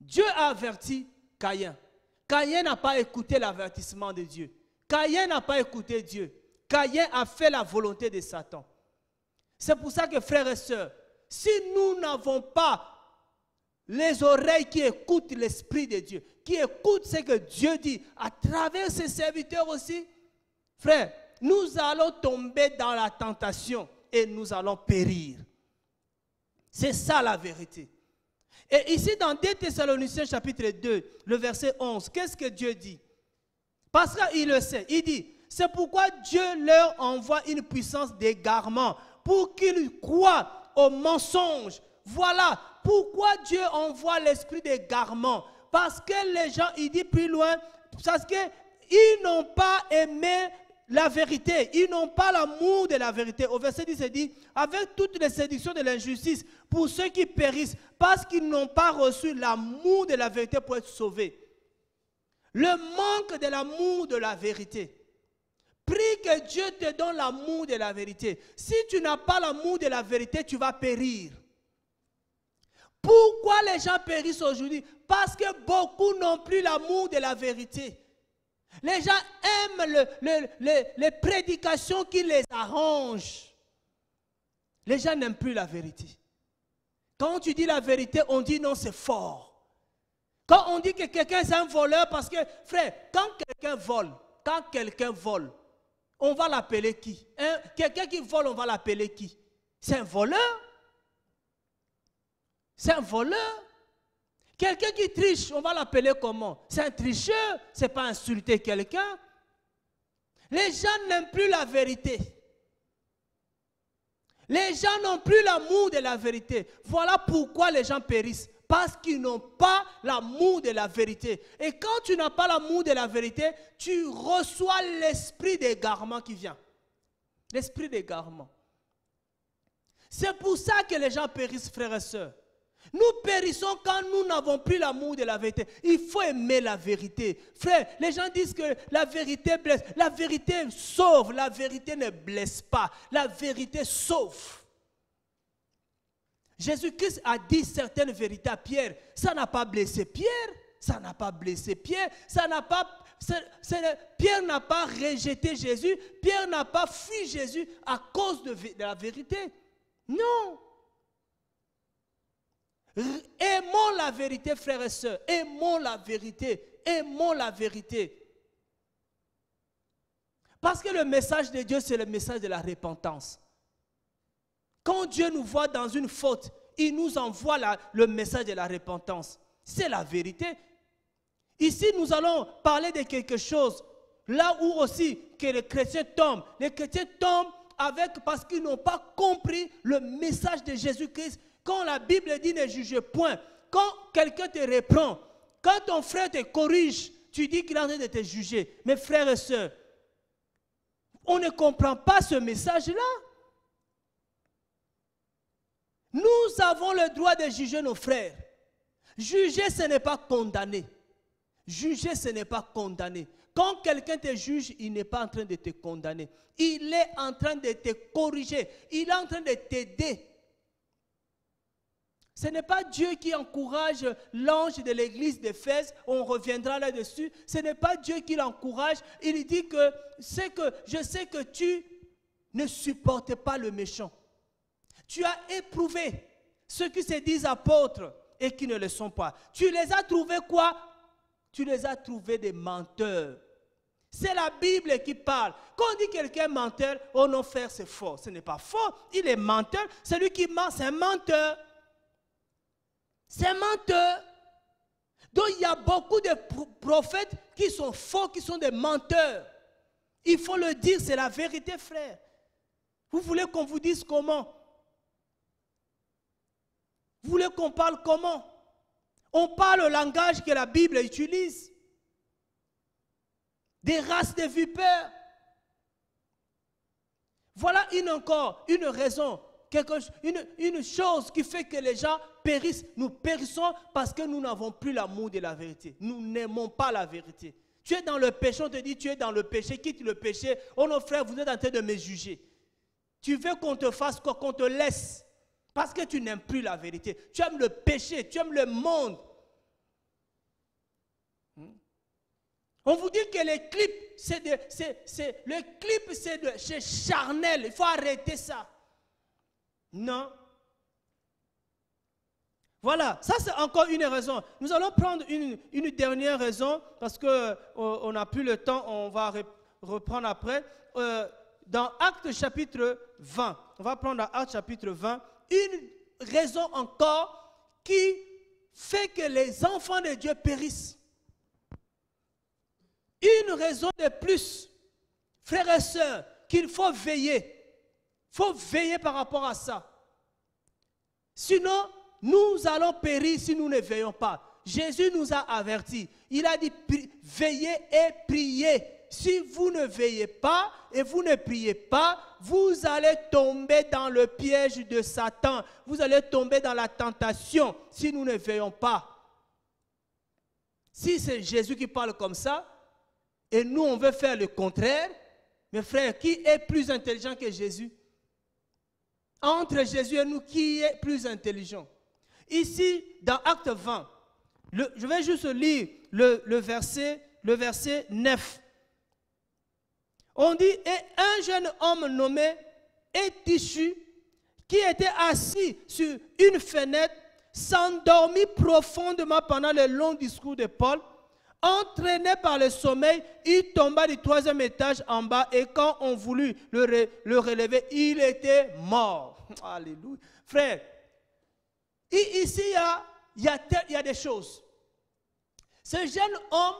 S1: Dieu a averti Caïn. Caïn n'a pas écouté l'avertissement de Dieu. Caïn n'a pas écouté Dieu. Caïn a fait la volonté de Satan. C'est pour ça que frères et sœurs, si nous n'avons pas les oreilles qui écoutent l'Esprit de Dieu, qui écoutent ce que Dieu dit à travers ses serviteurs aussi, frères, nous allons tomber dans la tentation et nous allons périr. C'est ça la vérité. Et ici dans 2 Thessaloniciens chapitre 2, le verset 11, qu'est-ce que Dieu dit? Parce qu'il le sait, il dit, c'est pourquoi Dieu leur envoie une puissance d'égarement pour qu'ils croient aux mensonges. Voilà pourquoi Dieu envoie l'esprit d'égarement. Parce que les gens, il dit plus loin, parce qu'ils n'ont pas aimé la vérité. Ils n'ont pas l'amour de la vérité. Au verset 10, il dit, avec toutes les séductions de l'injustice, pour ceux qui périssent, parce qu'ils n'ont pas reçu l'amour de la vérité pour être sauvés. Le manque de l'amour de la vérité. Prie que Dieu te donne l'amour de la vérité. Si tu n'as pas l'amour de la vérité, tu vas périr. Pourquoi les gens périssent aujourd'hui? Parce que beaucoup n'ont plus l'amour de la vérité. Les gens aiment les prédications qui les arrangent. Les gens n'aiment plus la vérité. Quand tu dis la vérité, on dit non, c'est fort. Quand on dit que quelqu'un est un voleur, parce que, frère, quand quelqu'un vole, on va l'appeler qui? Quelqu'un qui vole, on va l'appeler qui? C'est un voleur? C'est un voleur? Quelqu'un qui triche, on va l'appeler comment? C'est un tricheur, c'est pas insulter quelqu'un. Les gens n'aiment plus la vérité. Les gens n'ont plus l'amour de la vérité. Voilà pourquoi les gens périssent. Parce qu'ils n'ont pas l'amour de la vérité. Et quand tu n'as pas l'amour de la vérité, tu reçois l'esprit d'égarement qui vient. L'esprit d'égarement. C'est pour ça que les gens périssent, frères et sœurs. Nous périssons quand nous n'avons plus l'amour de la vérité. Il faut aimer la vérité. Frère, les gens disent que la vérité blesse. La vérité sauve. La vérité ne blesse pas. La vérité sauve. Jésus-Christ a dit certaines vérités à Pierre. Ça n'a pas blessé Pierre. Ça n'a pas blessé Pierre. Pierre n'a pas rejeté Jésus. Pierre n'a pas fui Jésus à cause de la vérité. Non. Aimons la vérité, frères et sœurs. Aimons la vérité. Aimons la vérité. Parce que le message de Dieu, c'est le message de la repentance. Quand Dieu nous voit dans une faute, il nous envoie le message de la repentance. C'est la vérité. Ici, nous allons parler de quelque chose. Là où aussi que les chrétiens tombent. Les chrétiens tombent parce qu'ils n'ont pas compris le message de Jésus-Christ. Quand la Bible dit ne jugez point, quand quelqu'un te reprend, quand ton frère te corrige, tu dis qu'il est en train de te juger. Mes frères et sœurs, on ne comprend pas ce message-là. Nous avons le droit de juger nos frères. Juger, ce n'est pas condamner. Juger, ce n'est pas condamner. Quand quelqu'un te juge, il n'est pas en train de te condamner. Il est en train de te corriger. Il est en train de t'aider. Ce n'est pas Dieu qui encourage l'ange de l'église d'Éphèse, on reviendra là-dessus. Ce n'est pas Dieu qui l'encourage. Il dit que je sais que tu ne supportes pas le méchant. Tu as éprouvé ceux qui se disent apôtres. et qui ne le sont pas. Tu les as trouvés quoi? Tu les as trouvés des menteurs. C'est la Bible qui parle. Quand on dit quelqu'un est menteur, oh non frère, c'est faux. Ce n'est pas faux, il est menteur. Celui qui ment, c'est un menteur. C'est un menteur. Donc il y a beaucoup de prophètes qui sont faux, qui sont des menteurs. Il faut le dire, c'est la vérité, frère. Vous voulez qu'on vous dise comment? Vous voulez qu'on parle comment? On parle le langage que la Bible utilise. Des races de vipères. Voilà une raison, une chose qui fait que les gens périssent. Nous périssons parce que nous n'avons plus l'amour de la vérité. Nous n'aimons pas la vérité. Tu es dans le péché, on te dit tu es dans le péché, quitte le péché. Oh non frère, vous êtes en train de me juger. Tu veux qu'on te fasse quoi? Qu'on te laisse. Parce que tu n'aimes plus la vérité. Tu aimes le péché, tu aimes le monde. On vous dit que les clips, c'est charnel. Il faut arrêter ça. Non. Voilà, ça c'est encore une raison. Nous allons prendre une dernière raison parce qu'on n'a plus le temps, on va reprendre après. Dans Actes chapitre 20, on va prendre Actes chapitre 20, une raison encore qui fait que les enfants de Dieu périssent. Une raison de plus, frères et sœurs, qu'il faut veiller. Il faut veiller par rapport à ça. Sinon, nous allons périr si nous ne veillons pas. Jésus nous a avertis. Il a dit, veillez et priez. Si vous ne veillez pas et vous ne priez pas, vous allez tomber dans le piège de Satan. Vous allez tomber dans la tentation si nous ne veillons pas. Si c'est Jésus qui parle comme ça, et nous on veut faire le contraire, mes frères, qui est plus intelligent que Jésus? Entre Jésus et nous, qui est plus intelligent? Ici, dans Acte 20, je vais juste lire le verset 9. On dit, et un jeune homme nommé Étichu, qui était assis sur une fenêtre, s'endormit profondément pendant le long discours de Paul. Entraîné par le sommeil, il tomba du 3e étage en bas et quand on voulut le relever, il était mort. Alléluia. Frère, ici il y a des choses. Ce jeune homme,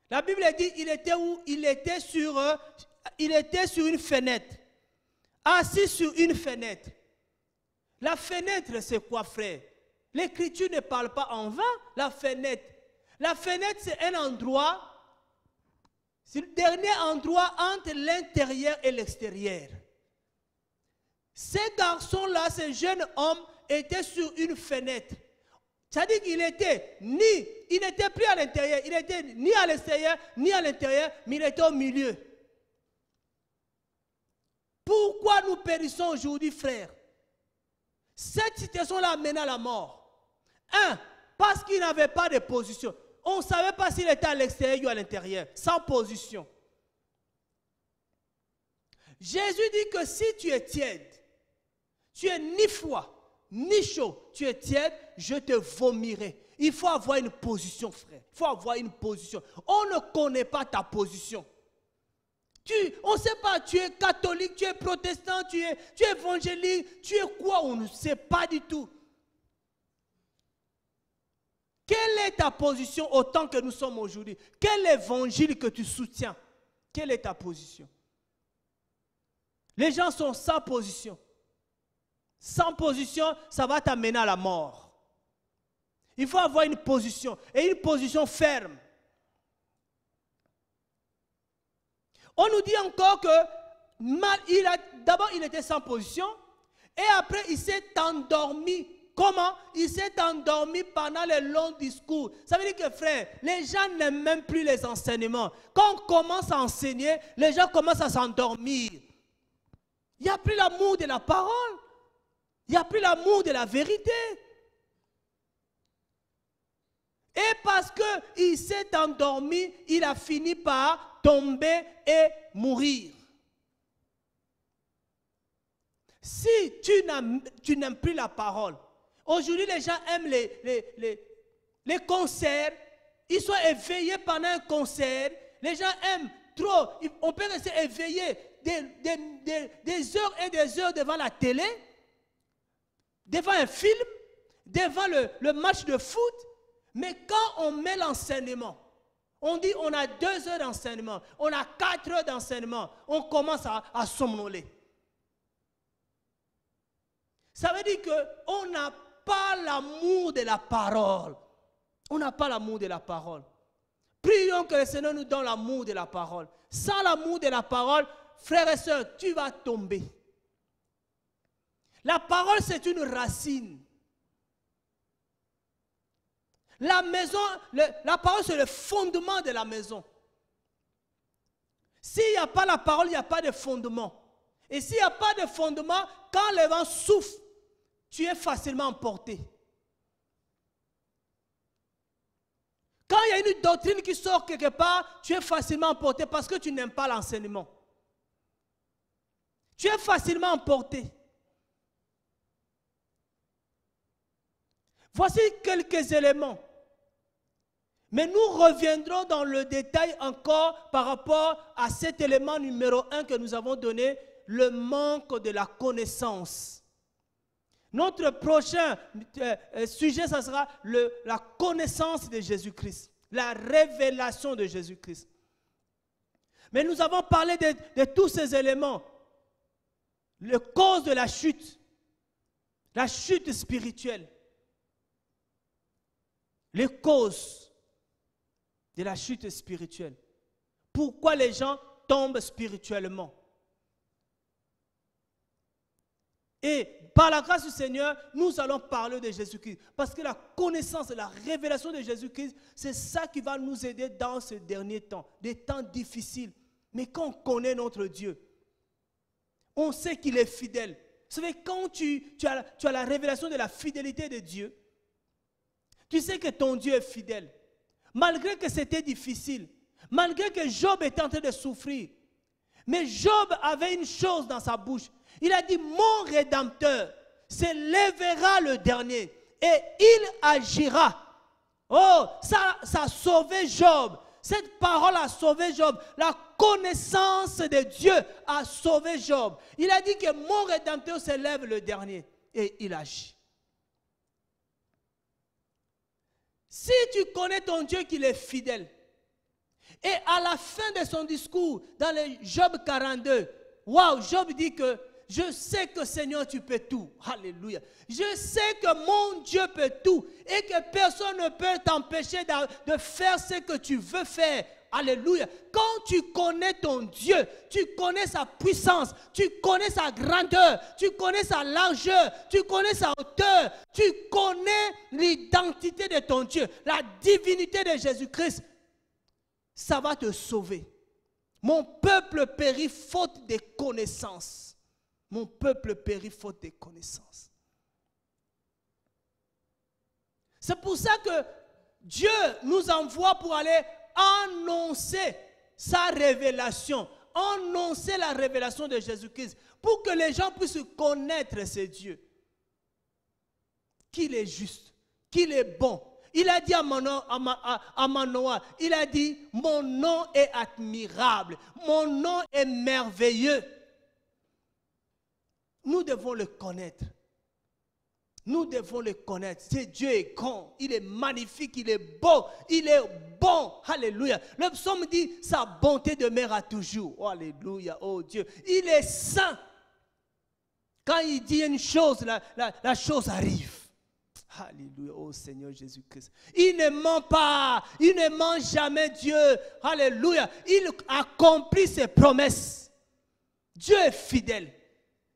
S1: la Bible dit, il était où? Il était sur une fenêtre. Assis sur une fenêtre. La fenêtre, c'est quoi, frère? L'Écriture ne parle pas en vain, la fenêtre. La fenêtre, c'est un endroit, c'est le dernier endroit entre l'intérieur et l'extérieur. Ces garçons-là, ces jeunes hommes, étaient sur une fenêtre. C'est-à-dire qu'il il n'était plus à l'intérieur, il n'était ni à l'extérieur, ni à l'intérieur, mais il était au milieu. Pourquoi nous périssons aujourd'hui, frères? Cette situation-là amena à la mort. Parce qu'il n'avait pas de position. On ne savait pas s'il était à l'extérieur ou à l'intérieur, sans position. Jésus dit que si tu es tiède, tu es ni froid, ni chaud, tu es tiède, je te vomirai. Il faut avoir une position, frère. Il faut avoir une position. On ne connaît pas ta position. On ne sait pas, tu es catholique, tu es protestant, tu es évangélique, tu es quoi, on ne sait pas du tout. Quelle est ta position autant que nous sommes aujourd'hui? Quel évangile que tu soutiens? Quelle est ta position? Les gens sont sans position. Sans position, ça va t'amener à la mort. Il faut avoir une position, et une position ferme. On nous dit encore que d'abord il était sans position, et après il s'est endormi. Comment? Il s'est endormi pendant les longs discours. Ça veut dire que, frère, les gens n'aiment même plus les enseignements. Quand on commence à enseigner, les gens commencent à s'endormir. Il n'y a plus l'amour de la parole. Il n'y a plus l'amour de la vérité. Et parce qu'il s'est endormi, il a fini par tomber et mourir. Si tu n'aimes plus la parole, Aujourd'hui, les gens aiment les concerts. Ils sont éveillés pendant un concert. Les gens aiment trop. On peut rester éveillé des heures et des heures devant la télé, devant un film, devant le match de foot. Mais quand on met l'enseignement, on dit on a 2 heures d'enseignement, on a 4 heures d'enseignement, on commence à somnoler. Ça veut dire qu'on n'a pas l'amour de la parole. On n'a pas l'amour de la parole. Prions que le Seigneur nous donne l'amour de la parole. Sans l'amour de la parole, frères et sœurs, tu vas tomber. La parole, c'est une racine. La maison, la parole, c'est le fondement de la maison. S'il n'y a pas la parole, il n'y a pas de fondement. Et s'il n'y a pas de fondement, quand le vent souffle, tu es facilement emporté. Quand il y a une doctrine qui sort quelque part, tu es facilement emporté parce que tu n'aimes pas l'enseignement. Tu es facilement emporté. Voici quelques éléments. Mais nous reviendrons dans le détail encore par rapport à cet élément numéro 1 que nous avons donné, le manque de la connaissance. Notre prochain sujet, ça sera la connaissance de Jésus-Christ, la révélation de Jésus-Christ. Mais nous avons parlé de tous ces éléments. La cause de la chute spirituelle. Les causes de la chute spirituelle. Pourquoi les gens tombent spirituellement? Et par la grâce du Seigneur, nous allons parler de Jésus-Christ. Parce que la connaissance et la révélation de Jésus-Christ, c'est ça qui va nous aider dans ce dernier temps. Des temps difficiles. Mais quand on connaît notre Dieu, on sait qu'il est fidèle. Vous savez, quand tu as la révélation de la fidélité de Dieu, tu sais que ton Dieu est fidèle. Malgré que c'était difficile, malgré que Job était en train de souffrir, mais Job avait une chose dans sa bouche. Il a dit, mon Rédempteur s'élèvera le dernier et il agira. Oh, ça a sauvé Job. Cette parole a sauvé Job. La connaissance de Dieu a sauvé Job. Il a dit que mon Rédempteur s'élève le dernier et il agit. Si tu connais ton Dieu qu'il est fidèle, et à la fin de son discours, dans le Job 42, waouh, Job dit que je sais que Seigneur tu peux tout. Alléluia. Je sais que mon Dieu peut tout et que personne ne peut t'empêcher de faire ce que tu veux faire. Alléluia. Quand tu connais ton Dieu, tu connais sa puissance, tu connais sa grandeur, tu connais sa largeur, tu connais sa hauteur, tu connais l'identité de ton Dieu, la divinité de Jésus-Christ, ça va te sauver. Mon peuple périt faute de connaissances. Mon peuple périt faute de connaissances. C'est pour ça que Dieu nous envoie pour aller annoncer sa révélation, annoncer la révélation de Jésus-Christ, pour que les gens puissent connaître ce Dieu, qu'il est juste, qu'il est bon. Il a dit à Manoah, il a dit, mon nom est admirable, mon nom est merveilleux. Nous devons le connaître. Nous devons le connaître. Ce Dieu est grand, il est magnifique, il est beau, il est bon. Alléluia. Le psaume dit, sa bonté demeure toujours. Oh, alléluia, oh Dieu. Il est saint. Quand il dit une chose, la chose arrive. Alléluia, oh Seigneur Jésus-Christ. Il ne ment pas, il ne ment jamais Dieu. Alléluia. Il accomplit ses promesses. Dieu est fidèle.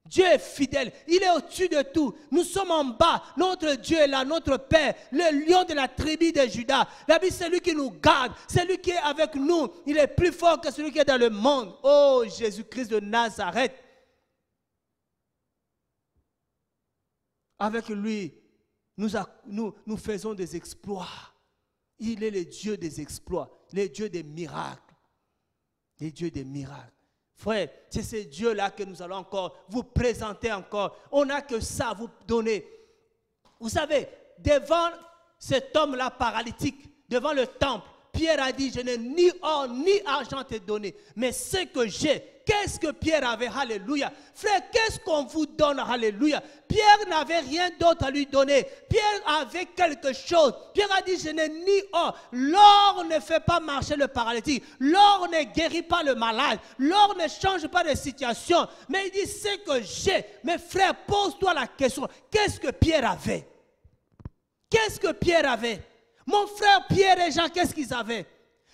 S1: Dieu est fidèle, il est au-dessus de tout. Nous sommes en bas, notre Dieu est là, notre Père, le lion de la tribu de Juda. La Bible, c'est lui qui nous garde, c'est lui qui est avec nous. Il est plus fort que celui qui est dans le monde. Oh Jésus-Christ de Nazareth. Avec lui, nous faisons des exploits. Il est le Dieu des exploits, le Dieu des miracles. Le Dieu des miracles. Frère, c'est ce Dieu-là que nous allons encore vous présenter encore. On n'a que ça à vous donner. Vous savez, devant cet homme-là paralytique, devant le temple, Pierre a dit, je n'ai ni or ni argent à te donner, mais ce que j'ai. Qu'est-ce que Pierre avait? Alléluia. Frère, qu'est-ce qu'on vous donne? Alléluia. Pierre n'avait rien d'autre à lui donner. Pierre avait quelque chose. Pierre a dit, je n'ai ni or. L'or ne fait pas marcher le paralytique. L'or ne guérit pas le malade. L'or ne change pas de situation. Mais il dit, ce que j'ai. Mais frère, pose-toi la question. Qu'est-ce que Pierre avait? Qu'est-ce que Pierre avait? Mon frère Pierre et Jean, qu'est-ce qu'ils avaient?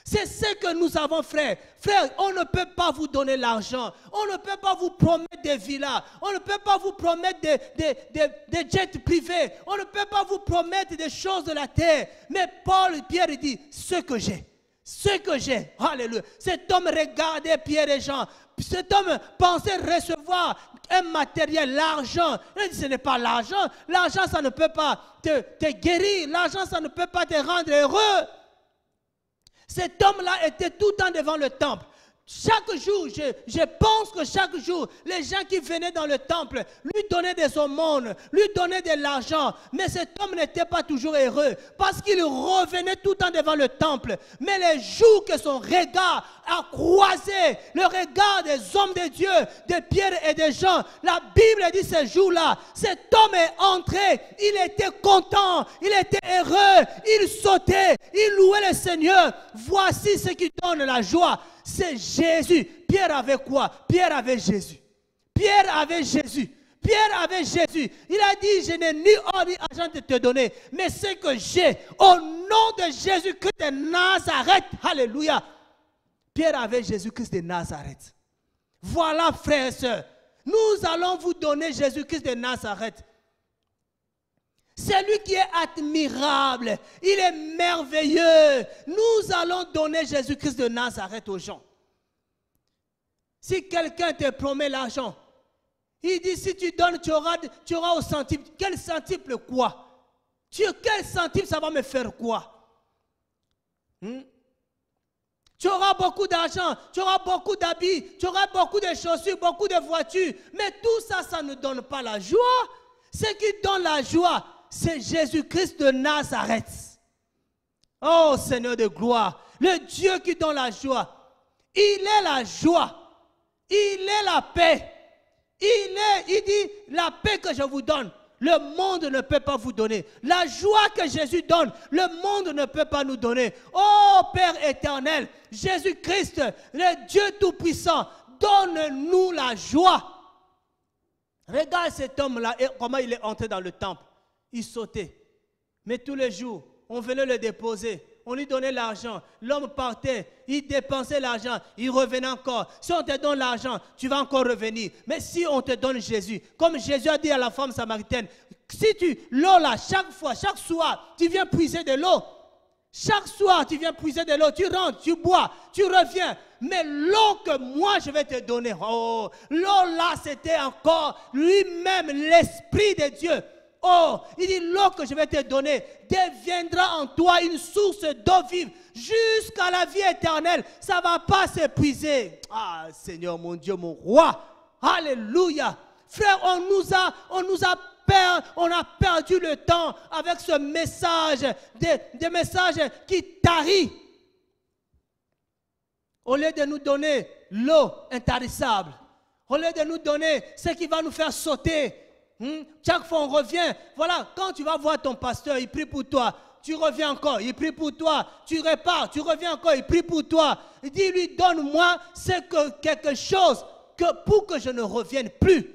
S1: C'est ce que nous avons, frère. Frère, on ne peut pas vous donner l'argent. On ne peut pas vous promettre des villas. On ne peut pas vous promettre des jets privés. On ne peut pas vous promettre des choses de la terre. Mais Paul et Pierre dit, ce que j'ai. Ce que j'ai. Alléluia. Cet homme regardait Pierre et Jean. Cet homme pensait recevoir un matériel, l'argent. Il dit, ce n'est pas l'argent. L'argent, ça ne peut pas te guérir. L'argent, ça ne peut pas te rendre heureux. Cet homme-là était tout le temps devant le temple. Chaque jour, je pense que chaque jour, les gens qui venaient dans le temple lui donnaient des aumônes, lui donnaient de l'argent. Mais cet homme n'était pas toujours heureux parce qu'il revenait tout le temps devant le temple. Mais les jours que son regard a croisé le regard des hommes de Dieu, de Pierre et de Jean, la Bible dit ces jours-là, cet homme est entré, il était content, il était heureux, il sautait, il louait le Seigneur. Voici ce qui donne la joie. C'est Jésus. Pierre avait quoi? Pierre avait Jésus. Pierre avait Jésus. Pierre avait Jésus. Il a dit, je n'ai ni or ni argent de te donner, mais ce que j'ai, au nom de Jésus-Christ de Nazareth. Alléluia. Pierre avait Jésus-Christ de Nazareth. Voilà, frères et sœurs. Nous allons vous donner Jésus-Christ de Nazareth. C'est lui qui est admirable. Il est merveilleux. Nous allons donner Jésus-Christ de Nazareth aux gens. Si quelqu'un te promet l'argent, il dit si tu donnes, tu auras au centime. Quel centime quoi? Quel centime ça va me faire quoi? Tu auras beaucoup d'argent, tu auras beaucoup d'habits, tu auras beaucoup de chaussures, beaucoup de voitures. Mais tout ça, ça ne donne pas la joie. Ce qui donne la joie, c'est Jésus-Christ de Nazareth. Oh Seigneur de gloire, le Dieu qui donne la joie. Il est la joie. Il est la paix. Il dit, la paix que je vous donne, le monde ne peut pas vous donner. La joie que Jésus donne, le monde ne peut pas nous donner. Oh Père éternel, Jésus-Christ, le Dieu Tout-Puissant, donne-nous la joie. Regarde cet homme-là, comment il est entré dans le temple. Il sautait. Mais tous les jours, on venait le déposer. On lui donnait l'argent. L'homme partait. Il dépensait l'argent. Il revenait encore. Si on te donne l'argent, tu vas encore revenir. Mais si on te donne Jésus, comme Jésus a dit à la femme samaritaine, si l'eau là, chaque fois, chaque soir, tu viens puiser de l'eau. Chaque soir, tu viens puiser de l'eau. Tu rentres, tu bois, tu reviens. Mais l'eau que moi, je vais te donner, oh, l'eau là, c'était encore lui-même, l'Esprit de Dieu. Oh, il dit, l'eau que je vais te donner deviendra en toi une source d'eau vive jusqu'à la vie éternelle. Ça ne va pas s'épuiser. Ah, Seigneur, mon Dieu, mon roi. Alléluia. Frère, on a perdu le temps avec ce message, des messages qui tarissent. Au lieu de nous donner l'eau intarissable, au lieu de nous donner ce qui va nous faire sauter, chaque fois on revient, voilà, quand tu vas voir ton pasteur, il prie pour toi, tu reviens encore, il prie pour toi, tu repars, tu reviens encore, il prie pour toi. Il dit, lui, donne-moi quelque chose pour que je ne revienne plus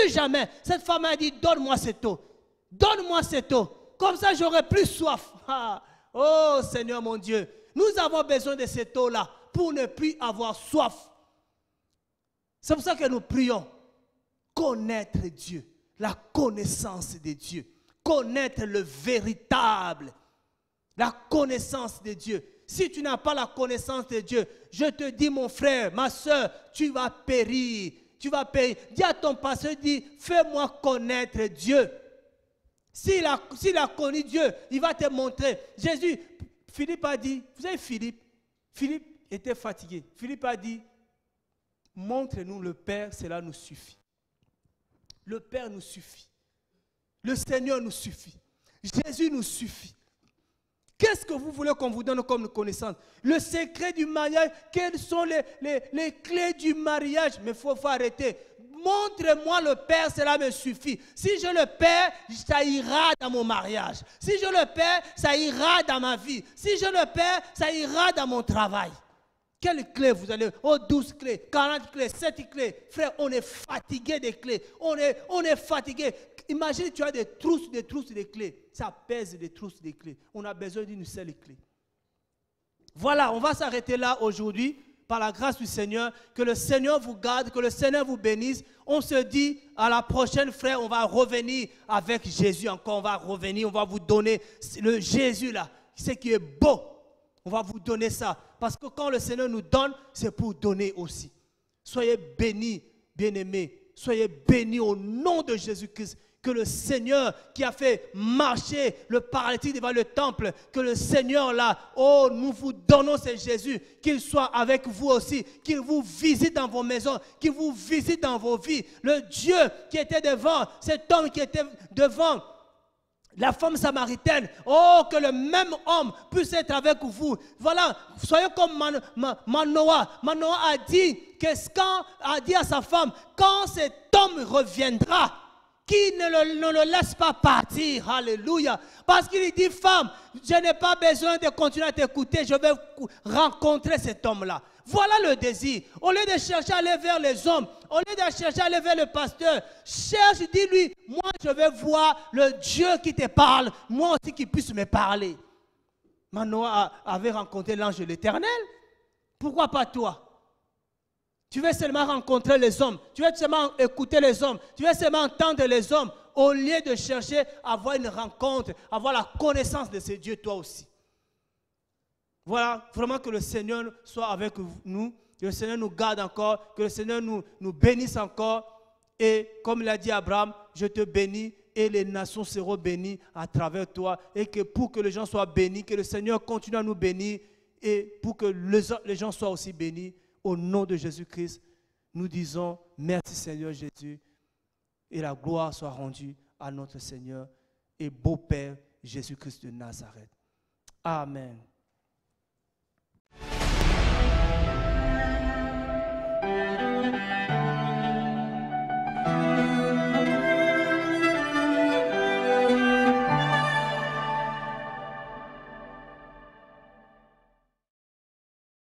S1: jamais. Cette femme a dit, donne-moi cette eau, donne-moi cette eau, comme ça j'aurai plus soif. Oh Seigneur mon Dieu, nous avons besoin de cette eau-là pour ne plus avoir soif. C'est pour ça que nous prions, connaître Dieu. La connaissance de Dieu. Connaître le véritable. La connaissance de Dieu. Si tu n'as pas la connaissance de Dieu, je te dis mon frère, ma soeur, tu vas périr. Tu vas périr. Dis à ton pasteur, dis, fais-moi connaître Dieu. S'il a connu Dieu, il va te montrer. Philippe a dit, vous savez Philippe était fatigué. Philippe a dit, montre-nous le Père, cela nous suffit. Le Père nous suffit. Le Seigneur nous suffit. Jésus nous suffit. Qu'est-ce que vous voulez qu'on vous donne comme connaissance? Le secret du mariage, quelles sont les clés du mariage? Mais il faut arrêter. Montre-moi le Père, cela me suffit. Si je le perds, ça ira dans mon mariage. Si je le perds, ça ira dans ma vie. Si je le perds, ça ira dans mon travail. Quelles clés vous allez? Oh, 12 clés, 40 clés, 7 clés. Frère, on est fatigué des clés. On est fatigué. Imagine, tu as des trousses de clés. Ça pèse des trousses de clés. On a besoin d'une seule clé. Voilà, on va s'arrêter là aujourd'hui. Par la grâce du Seigneur, que le Seigneur vous garde, que le Seigneur vous bénisse. On se dit à la prochaine, frère, on va revenir avec Jésus encore. On va revenir, on va vous donner le Jésus là, ce qui est beau. On va vous donner ça. Parce que quand le Seigneur nous donne, c'est pour donner aussi. Soyez bénis, bien-aimés. Soyez bénis au nom de Jésus-Christ. Que le Seigneur qui a fait marcher le paralytique devant le temple, que le Seigneur là, oh, nous vous donnons ce Jésus, qu'il soit avec vous aussi, qu'il vous visite dans vos maisons, qu'il vous visite dans vos vies. Le Dieu qui était devant, cet homme qui était devant la femme samaritaine, oh, que le même homme puisse être avec vous. Voilà, soyez comme Manoah. Manoah a dit à sa femme, quand cet homme reviendra, qui ne le laisse pas partir. Alléluia. Parce qu'il dit, femme, je n'ai pas besoin de continuer à t'écouter. Je vais rencontrer cet homme-là. Voilà le désir. Au lieu de chercher à aller vers les hommes, au lieu de chercher à aller vers le pasteur, cherche, dis-lui, moi je vais voir le Dieu qui te parle, moi aussi qui puisse me parler. Manoah avait rencontré l'ange de l'Éternel. Pourquoi pas toi? Tu veux seulement rencontrer les hommes, tu veux seulement écouter les hommes, tu veux seulement entendre les hommes, au lieu de chercher à avoir une rencontre, à avoir la connaissance de ce Dieu, toi aussi. Voilà, vraiment que le Seigneur soit avec nous, que le Seigneur nous garde encore, que le Seigneur nous bénisse encore. Et comme il a dit à Abraham, je te bénis et les nations seront bénies à travers toi. Et que pour que les gens soient bénis, que le Seigneur continue à nous bénir et pour que les gens soient aussi bénis. Au nom de Jésus-Christ, nous disons merci Seigneur Jésus et la gloire soit rendue à notre Seigneur et beau Père Jésus-Christ de Nazareth. Amen.